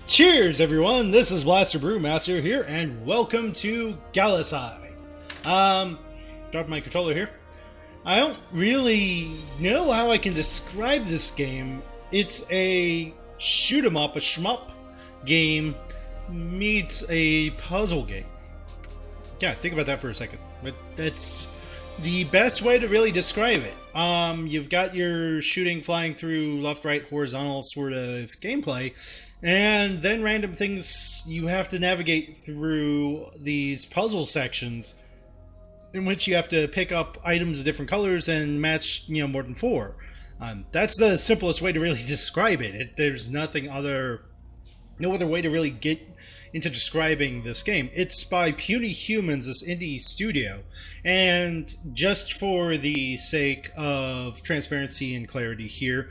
Cheers, everyone! This is BrewMaster here, and welcome to Galacide. Drop my controller here. I don't really know how I can describe this game. It's a shoot 'em up, a shmup game meets a puzzle game. Yeah, think about that for a second. But that's the best way to really describe it. You've got your shooting, flying through left, right, horizontal sort of gameplay, and then random things you have to navigate through these puzzle sections in which you have to pick up items of different colors and match, more than four. That's the simplest way to really describe it. There's no other way to really get into describing this game. It's by Puny Humans, this indie studio, and just for the sake of transparency and clarity here,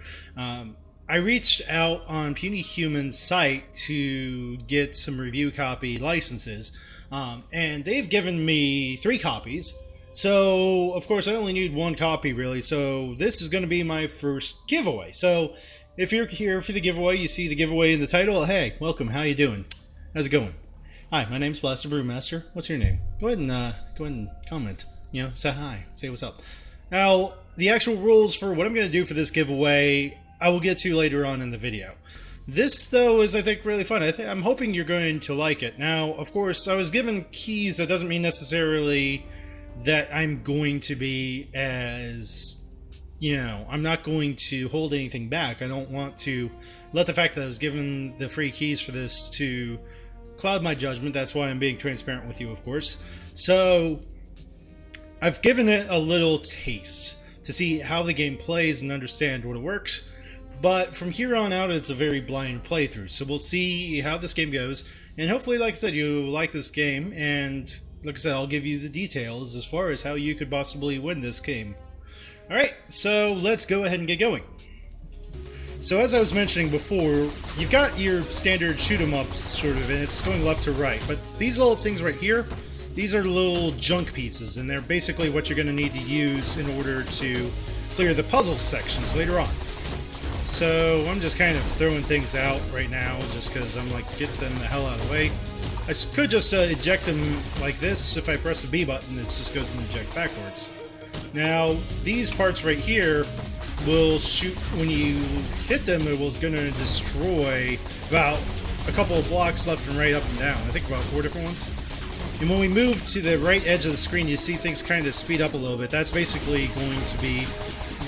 I reached out on Puny Humans' site to get some review copy licenses, and they've given me 3 copies. So, of course, I only need 1 copy, really, so this is going to be my first giveaway. So, if you're here for the giveaway, you see the giveaway in the title. Hey, welcome, how you doing? How's it going? Hi, my name's Balast, BrewMaster. What's your name? Go ahead and comment. Say hi, say what's up. Now, the actual rules for what I'm going to do for this giveaway, I will get to later on in the video. This, though, is, I think, really fun. I'm hoping you're going to like it. Now, of course, I was given keys. That doesn't mean necessarily that I'm going to be as, I'm not going to hold anything back. I don't want to let the fact that I was given the free keys for this to cloud my judgment. That's why I'm being transparent with you, of course. So, I've given it a little taste to see how the game plays and understand what it works. But from here on out, it's a very blind playthrough. So we'll see how this game goes. And hopefully, like I said, you like this game. And like I said, I'll give you the details as far as how you could possibly win this game. Alright, so let's go ahead and get going. So as I was mentioning before, you've got your standard shoot 'em up sort of, and it's going left to right. But these little things right here, these are little junk pieces, and they're basically what you're going to need to use in order to clear the puzzle sections later on. So I'm just kind of throwing things out right now, just because I'm like, get them the hell out of the way. I could just eject them like this. If I press the B button, it just goes and eject backwards. Now, these parts right here will shoot, when you hit them, it was going to destroy about a couple of blocks left and right, up and down. I think about 4 different ones. And when we move to the right edge of the screen, you see things kind of speed up a little bit. That's basically going to be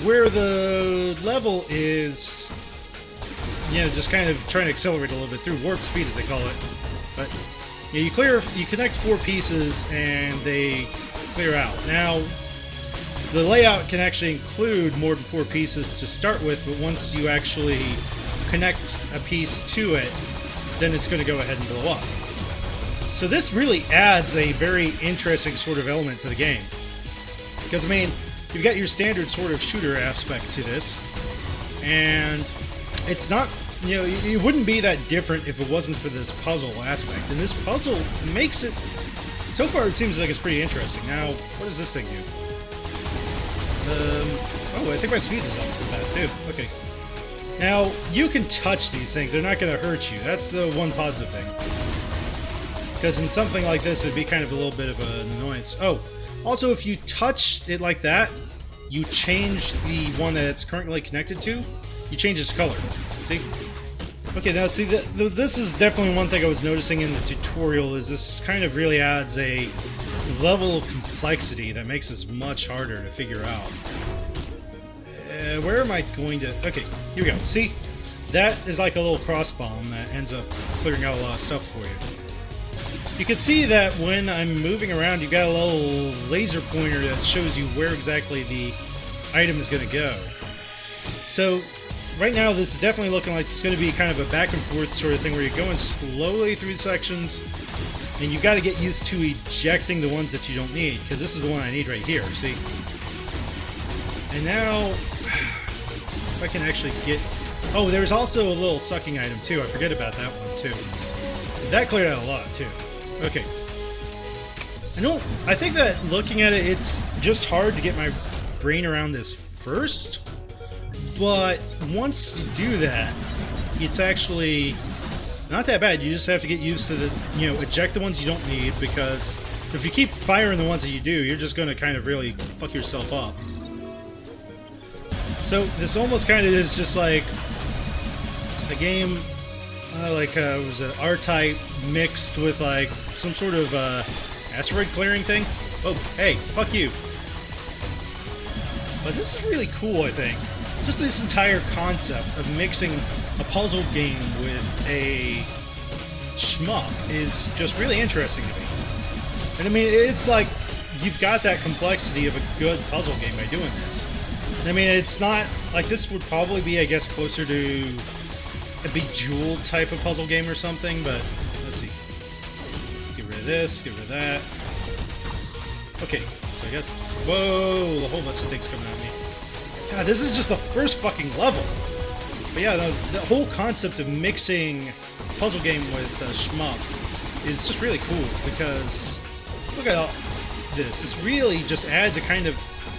where the level is, just kind of trying to accelerate a little bit through warp speed, as they call it. But you connect 4 pieces and they clear out. Now, the layout can actually include more than 4 pieces to start with, but once you actually connect a piece to it, then it's going to go ahead and blow up. So this really adds a very interesting sort of element to the game. Because, you've got your standard sort of shooter aspect to this, and it's not, it wouldn't be that different if it wasn't for this puzzle aspect. And this puzzle makes it, so far it seems like it's pretty interesting. Now, what does this thing do? Oh, I think my speed is up for that too. Okay. Now, you can touch these things. They're not going to hurt you. That's the one positive thing. Because in something like this, it'd be kind of a little bit of an annoyance. Oh, also, if you touch it like that, you change the one that it's currently connected to. You change its color. See? Okay, now see, this is definitely one thing I was noticing in the tutorial, is this kind of really adds a level of complexity that makes this much harder to figure out. Where am I going to... Okay, here we go. See? That is like a little cross bomb that ends up clearing out a lot of stuff for you. You can see that when I'm moving around, you've got a little laser pointer that shows you where exactly the item is going to go. So, right now, this is definitely looking like it's going to be kind of a back and forth sort of thing where you're going slowly through the sections, and you've got to get used to ejecting the ones that you don't need, because this is the one I need right here, see? And now, if I can actually get... Oh, there's also a little sucking item, too. I forget about that one, too. That cleared out a lot, too. Okay. I think that looking at it, it's just hard to get my brain around this first, but once you do that, it's actually not that bad. You just have to get used to the, eject the ones you don't need, because if you keep firing the ones that you do, you're just going to kind of really fuck yourself up. So this almost kind of is just like a game, was it R-Type mixed with like some sort of asteroid clearing thing? Oh, hey, fuck you. But this is really cool, I think. Just this entire concept of mixing a puzzle game with a shmup is just really interesting to me. And I mean, it's like you've got that complexity of a good puzzle game by doing this. I mean, it's not like this would probably be, I guess, closer to a Bejeweled type of puzzle game or something, but let's see. Get rid of this, get rid of that. Okay, so I got, whoa, a whole bunch of things coming at me. God, this is just the first fucking level. But yeah, the whole concept of mixing puzzle game with shmup is just really cool, because look at all this. This really just adds a kind of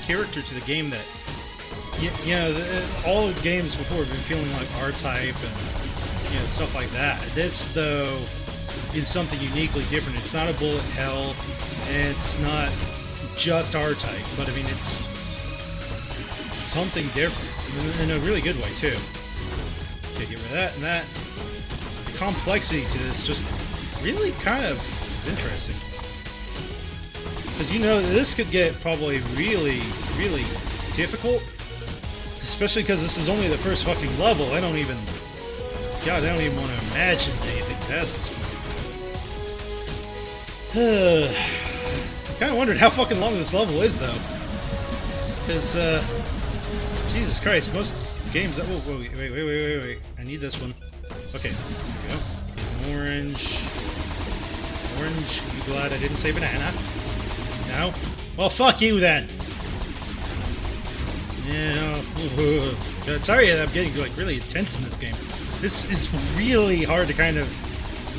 character to the game that, all the games before have been feeling like R-Type and, stuff like that. This, though, is something uniquely different. It's not a bullet hell, and it's not just R-Type, but I mean, it's something different, in a really good way, too. Okay, get rid of that and that. The complexity to this just really kind of interesting. Because, this could get probably really, really difficult. Especially because this is only the first fucking level. I don't even want to imagine anything past this point. I kind of wondered how fucking long this level is, though. Because, Jesus Christ, most games... Oh, wait. I need this one. Okay, there we go. Orange. Orange. You glad I didn't say banana? No? Well, fuck you, then! Yeah, sorry I'm getting like really intense in this game. This is really hard to kind of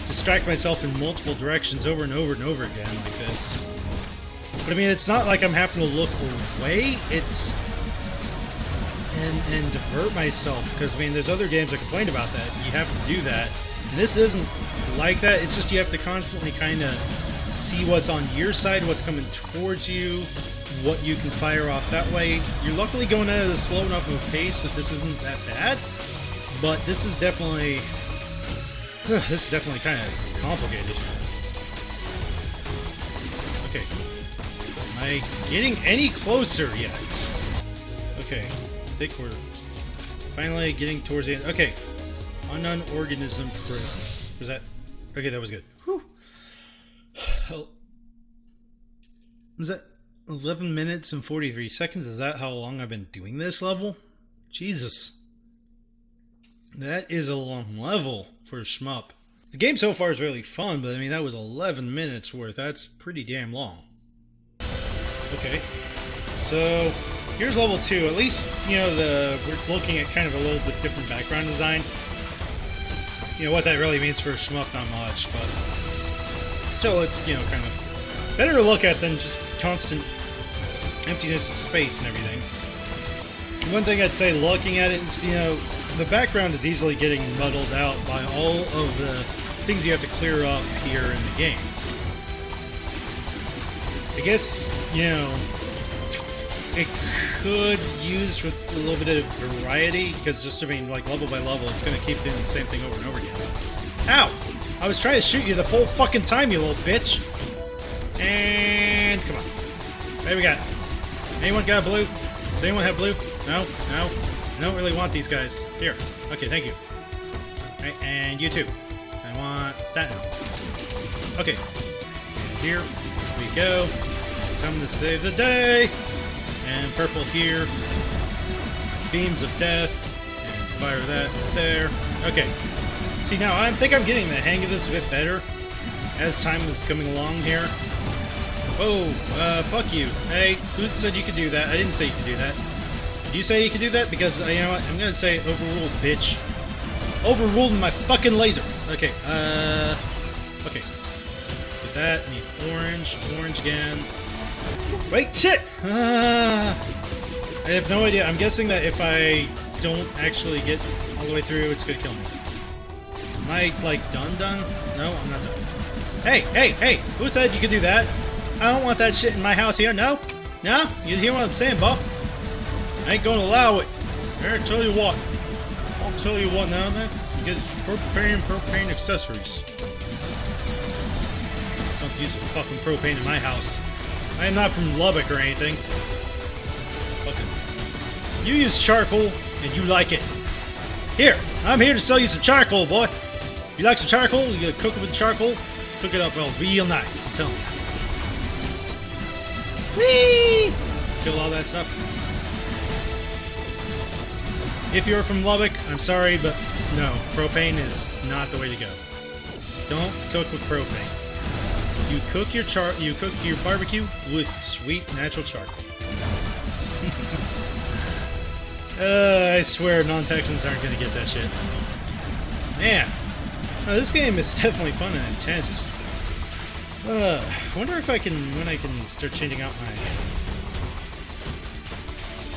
distract myself in multiple directions over and over and over again like this. But I mean, it's not like I'm having to look away, it's... And divert myself, because I mean, there's other games that complain about that. You have to do that. And this isn't like that, it's just you have to constantly kind of see what's on your side, what's coming towards you, what you can fire off that way. You're luckily going at a slow enough of a pace that this isn't that bad, but this is definitely kind of complicated. Okay, am I getting any closer yet? Okay, I think we're finally getting towards the end. Okay, unknown organism prison. Was that? Okay, that was good. Whew. Was that 11 minutes and 43 seconds? Is that how long I've been doing this level? Jesus. That is a long level for a shmup. The game so far is really fun, but I mean, that was 11 minutes worth. That's pretty damn long. Okay. So, here's level 2. At least, we're looking at kind of a little bit different background design. What that really means for a shmup, not much, but still, it's, kind of better to look at than just constant emptiness of space and everything. One thing I'd say looking at it is, the background is easily getting muddled out by all of the things you have to clear up here in the game. I guess, it could use with a little bit of variety, because just, like level by level, it's going to keep doing the same thing over and over again. Ow! I was trying to shoot you the full fucking time, you little bitch! And come on. Hey, we got. Anyone got blue? Does anyone have blue? No? No? I don't really want these guys. Here. Okay, thank you. Alright, and you too. I want that now. Okay. And here we go. Time to save the day. And purple here. Beams of death. And fire that there. Okay. See, now I think I'm getting the hang of this a bit better as time is coming along here. Whoa, fuck you. Hey, who said you could do that? I didn't say you could do that. Did you say you could do that? Because, you know what? I'm gonna say overruled, bitch. Overruled my fucking laser. Okay, okay. Get that. Need orange. Orange again. Wait, shit! I have no idea. I'm guessing that if I don't actually get all the way through, it's gonna kill me. Am I, like, done? No, I'm not done. Hey! Who said you could do that? I don't want that shit in my house here, no? No? You hear what I'm saying, Bob? I ain't gonna allow it. Here, I'll tell you what now, man. You get propane accessories. Don't use fucking propane in my house. I am not from Lubbock or anything. Fucking. You use charcoal, and you like it. Here, I'm here to sell you some charcoal, boy. You like some charcoal? You gotta cook it with charcoal. Cook it up real nice, I'm telling you. Whee! Kill all that stuff. If you're from Lubbock, I'm sorry, but no, propane is not the way to go. Don't cook with propane. You cook your barbecue with sweet natural charcoal. I swear non-Texans aren't gonna get that shit. Man. This game is definitely fun and intense. I wonder if when I can start changing out my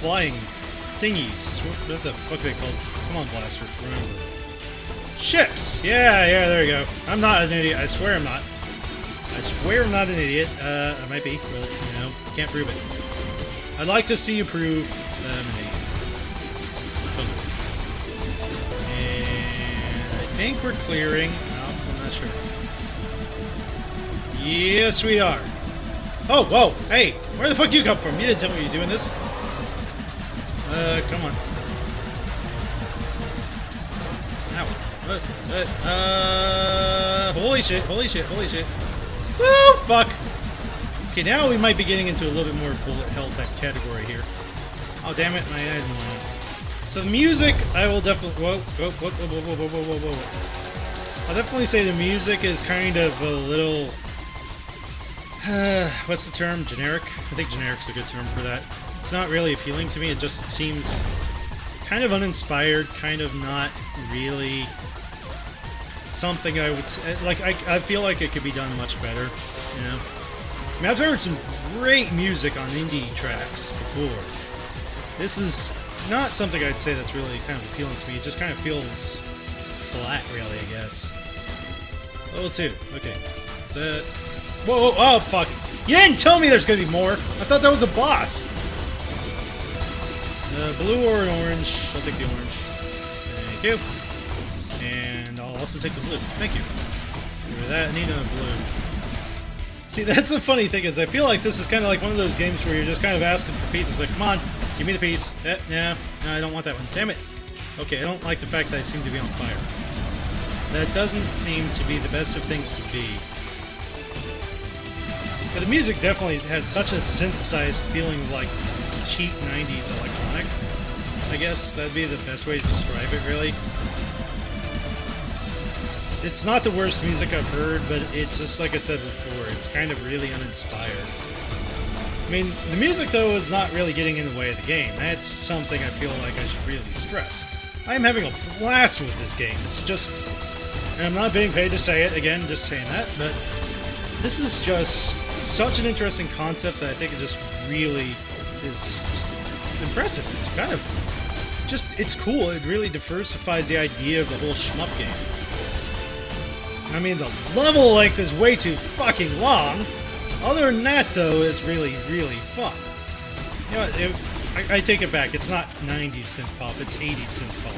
flying thingies. What the fuck are they called? Come on, Blaster, remember. Ships! Yeah, there we go. I'm not an idiot. I swear I'm not. I swear I'm not an idiot. I might be, but, you know, can't prove it. I'd like to see you prove that I'm an idiot. I think we're clearing. No, I'm not sure. Yes, we are. Oh, whoa! Hey, where the fuck do you come from? You didn't tell me you're doing this. Come on. Ow. Holy shit! Woo! Fuck! Okay, now we might be getting into a little bit more bullet hell type category here. Oh, damn it, my eyes are on. So the music, I will definitely... Whoa. I'll definitely say the music is kind of a little... what's the term? Generic? I think generic's a good term for that. It's not really appealing to me. It just seems kind of uninspired, kind of not really something I would... Like, I feel like it could be done much better, you know? I mean, I've heard some great music on indie tracks before. This is... not something I'd say that's really kind of appealing to me. It just kind of feels flat, really, I guess. Level 2. Okay. Set. Whoa, oh, fuck. You didn't tell me there's gonna be more. I thought that was a boss. Blue or an orange? I'll take the orange. Thank you. And I'll also take the blue. Thank you. For that, I need a blue. See, that's the funny thing is I feel like this is kind of like one of those games where you're just kind of asking for pieces. Like, come on. Give me the piece. No, I don't want that one. Damn it. Okay, I don't like the fact that I seem to be on fire. That doesn't seem to be the best of things to be. But the music definitely has such a synthesized feeling of like cheap 90s electronic. I guess that'd be the best way to describe it, really. It's not the worst music I've heard, but it's just like I said before, it's kind of really uninspired. I mean, the music, though, is not really getting in the way of the game. That's something I feel like I should really stress. I'm having a blast with this game. It's just... And I'm not being paid to say it, again, just saying that, but this is just such an interesting concept that I think it just really is just impressive. It's kind of... just, it's cool. It really diversifies the idea of the whole shmup game. I mean, the level length is way too fucking long. Other than that, though, it's really, really fun. You know, I take it back. It's not 90s synth pop. It's 80s synth pop.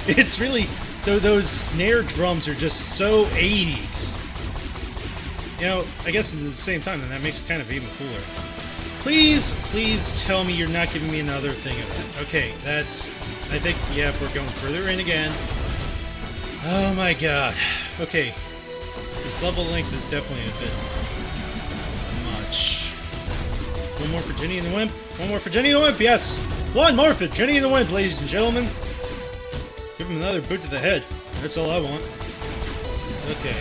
It's really... those snare drums are just so 80s. You know, I guess at the same time, then that makes it kind of even cooler. Please, please tell me you're not giving me another thing of that. Okay, that's... I think, yeah, we're going further in again. Oh my god. Okay. This level length is definitely a bit much. One more for Jenny and the Wimp. One more for Jenny and the Wimp, yes! One more for Jenny and the Wimp, ladies and gentlemen. Give him another boot to the head. That's all I want. Okay,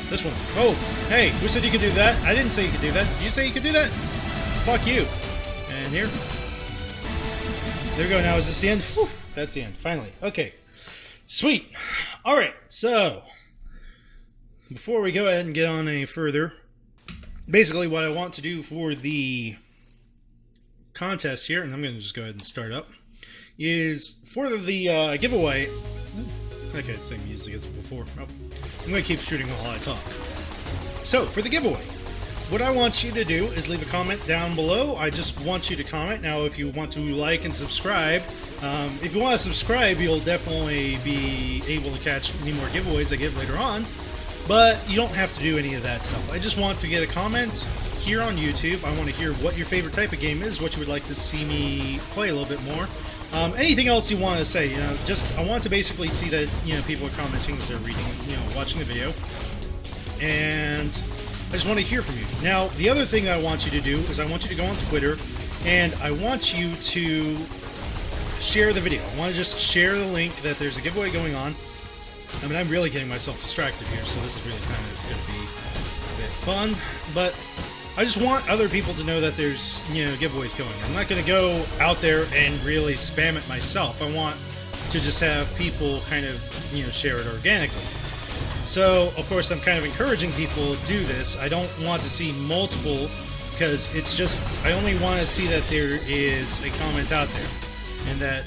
this one. Oh, hey, who said you could do that? I didn't say you could do that. Did you say you could do that? Fuck you. And here. There we go. Now, is this the end? Whew, that's the end, finally. Okay. Sweet. Alright, so... before we go ahead and get on any further, basically what I want to do for the contest here, and I'm going to just go ahead and start up, is for the giveaway, I Okay, same music as before. Oh, I'm going to keep shooting while I talk. So, for the giveaway, what I want you to do is leave a comment down below. I just want you to comment. Now, if you want to like and subscribe, if you want to subscribe, you'll definitely be able to catch any more giveaways I give later on. But you don't have to do any of that stuff. I just want to get a comment here on YouTube. I want to hear what your favorite type of game is, what you would like to see me play a little bit more. Anything else you want to say, just I want to basically see that, people are commenting, that they're reading, watching the video. And I just want to hear from you. Now, the other thing I want you to do is I want you to go on Twitter, and I want you to share the video. I want to just share the link that there's a giveaway going on. I mean, I'm really getting myself distracted here, so this is really kind of going to be a bit fun. But I just want other people to know that there's, giveaways going. I'm not going to go out there and really spam it myself. I want to just have people kind of, share it organically. So, of course, I'm kind of encouraging people to do this. I don't want to see multiple, because it's just, I only want to see that there is a comment out there, and that,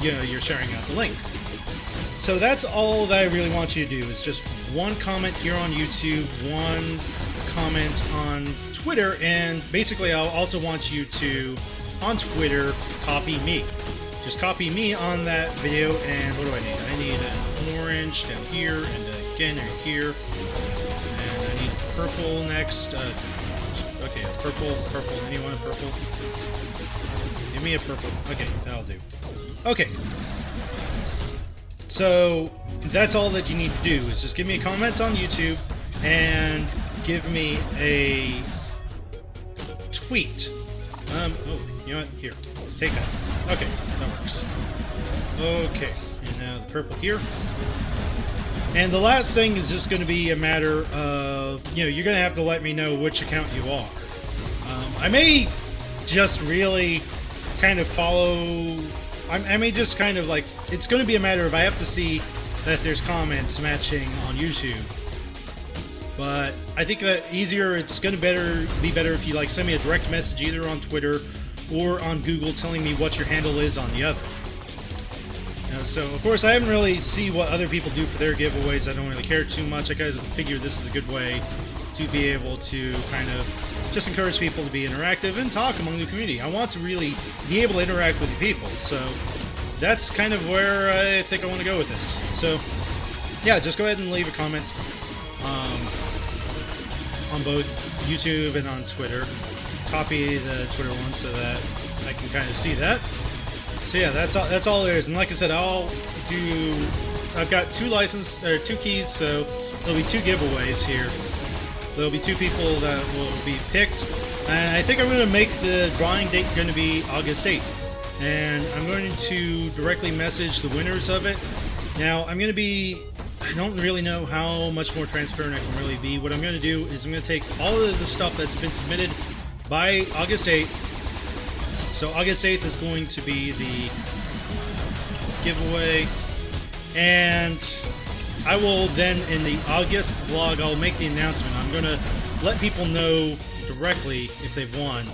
you're sharing out the link. So that's all that I really want you to do, is just one comment here on YouTube, one comment on Twitter, and basically I'll also want you to, on Twitter, copy me. Just copy me on that video, and what do I need? I need an orange down here, and again right here, and I need purple next. Okay, purple, anyone a purple? Give me a purple. Okay, that'll do. Okay. So, that's all that you need to do, is just give me a comment on YouTube, and give me a tweet. Oh, you know what? Here, take that. Okay, that works. Okay, and now the purple here. And the last thing is just going to be a matter of, you're going to have to let me know which account you are. I may just really kind of follow... I may just kind of it's going to be a matter of I have to see that there's comments matching on YouTube. But I think that it's going to be better if you send me a direct message either on Twitter or on Google telling me what your handle is on the other. So, of course, I haven't really seen what other people do for their giveaways. I don't really care too much. I kind of figure this is a good way to be able to kind of just encourage people to be interactive and talk among the community. I want to really be able to interact with the people. So, that's kind of where I think I want to go with this. So, yeah, just go ahead and leave a comment on both YouTube and on Twitter. Copy the Twitter one so that I can kind of see that. So yeah, that's all there is. And like I said, I've got two keys, so there'll be two giveaways here. There'll be two people that will be picked, and I think I'm going to make the drawing date going to be August 8th. And I'm going to directly message the winners of it. Now, I don't really know how much more transparent I can really be. What I'm going to do is I'm going to take all of the stuff that's been submitted by August 8th. So August 8th is going to be the giveaway, and I will then, in the August vlog, I'll make the announcement. I'm going to let people know directly if they've won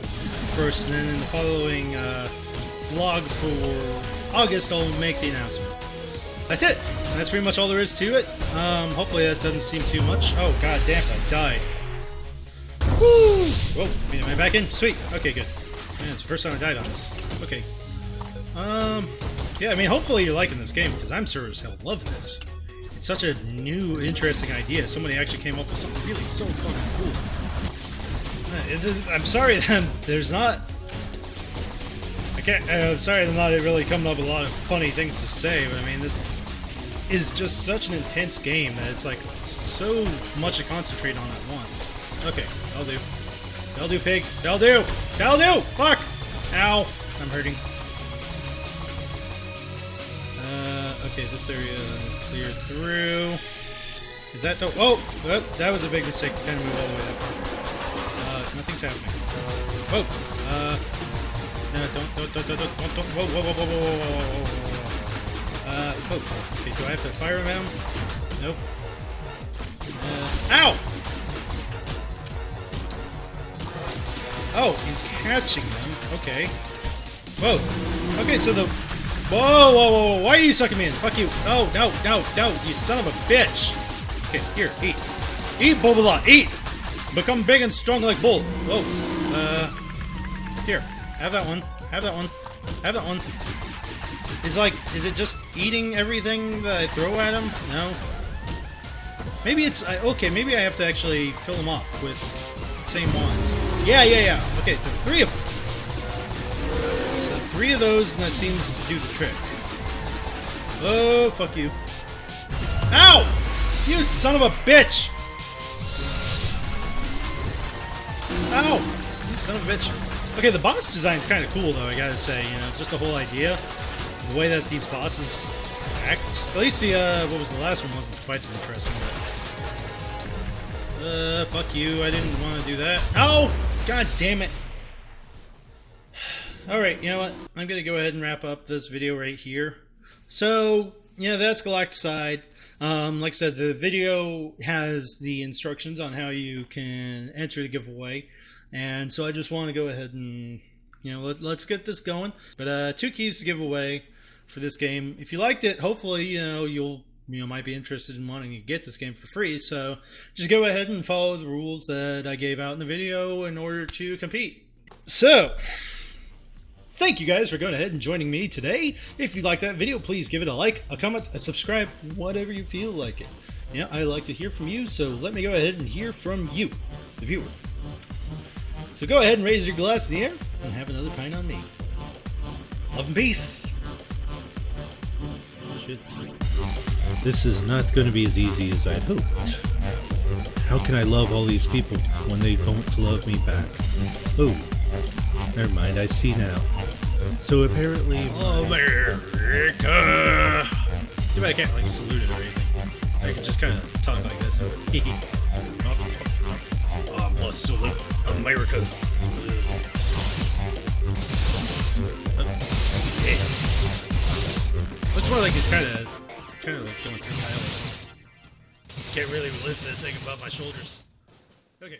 first, and then in the following vlog for August, I'll make the announcement. That's it. That's pretty much all there is to it. Hopefully that doesn't seem too much. Oh, god damn, I died. Woo! Whoa, am I back in? Sweet. Okay, good. Man, it's the first time I died on this. Okay. Yeah, I mean, hopefully you're liking this game, because I'm sure as hell love this. It's such a new, interesting idea. Somebody actually came up with something really so fucking cool. I'm sorry that there's not... I'm sorry I'm not really coming up with a lot of funny things to say, but I mean, this is just such an intense game that it's so much to concentrate on at once. Okay, that'll do. That'll do, pig. That'll do! That'll do! Fuck! Ow! I'm hurting. Okay, this area clear through. Is that the... Oh! That was a big mistake to kind of move all the way that far. Nothing's happening. Whoa! No, don't. Whoa. Okay, do I have to fire him at him? Nope. Ow! Oh, he's catching them. Okay. Whoa. Okay, so the Whoa, whoa, whoa, why are you sucking me in? Fuck you. Oh, no, no, no, you son of a bitch. Okay, here, eat. Eat, Bobola, eat! Become big and strong like bull. Whoa. Here, have that one. Have that one. Have that one. Is it just eating everything that I throw at him? No. Maybe it's, okay, maybe I have to actually fill them up with the same ones. Yeah. Okay, the 3 of them. So 3 of those, and that seems to do the trick. Oh, fuck you. Ow! You son of a bitch! Ow! You son of a bitch. Okay, the boss design's kind of cool, though, I gotta say. You know, just the whole idea. The way that these bosses act. At least the, what was the last one wasn't quite as interesting. Fuck you. I didn't want to do that. Oh! God damn it. Alright, you know what? I'm gonna go ahead and wrap up this video right here. So, yeah, that's Galacide. Like I said, the video has the instructions on how you can enter the giveaway. And so I just want to go ahead and, you know, let's get this going. But 2 keys to give away for this game. If you liked it, hopefully, you know, you might be interested in wanting to get this game for free. So just go ahead and follow the rules that I gave out in the video in order to compete. So thank you guys for going ahead and joining me today. If you like that video, please give it a like, a comment, a subscribe, whatever you feel like it. Yeah, I like to hear from you, so let me go ahead and hear from you, the viewer. So go ahead and raise your glass in the air and have another pint on me. Love and peace. Shit. This is not going to be as easy as I'd hoped. How can I love all these people when they don't love me back? Oh, never mind, I see now. So apparently, America. Too bad I can't like salute it or anything. I can just kind of talk like this. I must salute America. It's more like it's kind of like going through Thailand. Can't really lift this thing above my shoulders. Okay.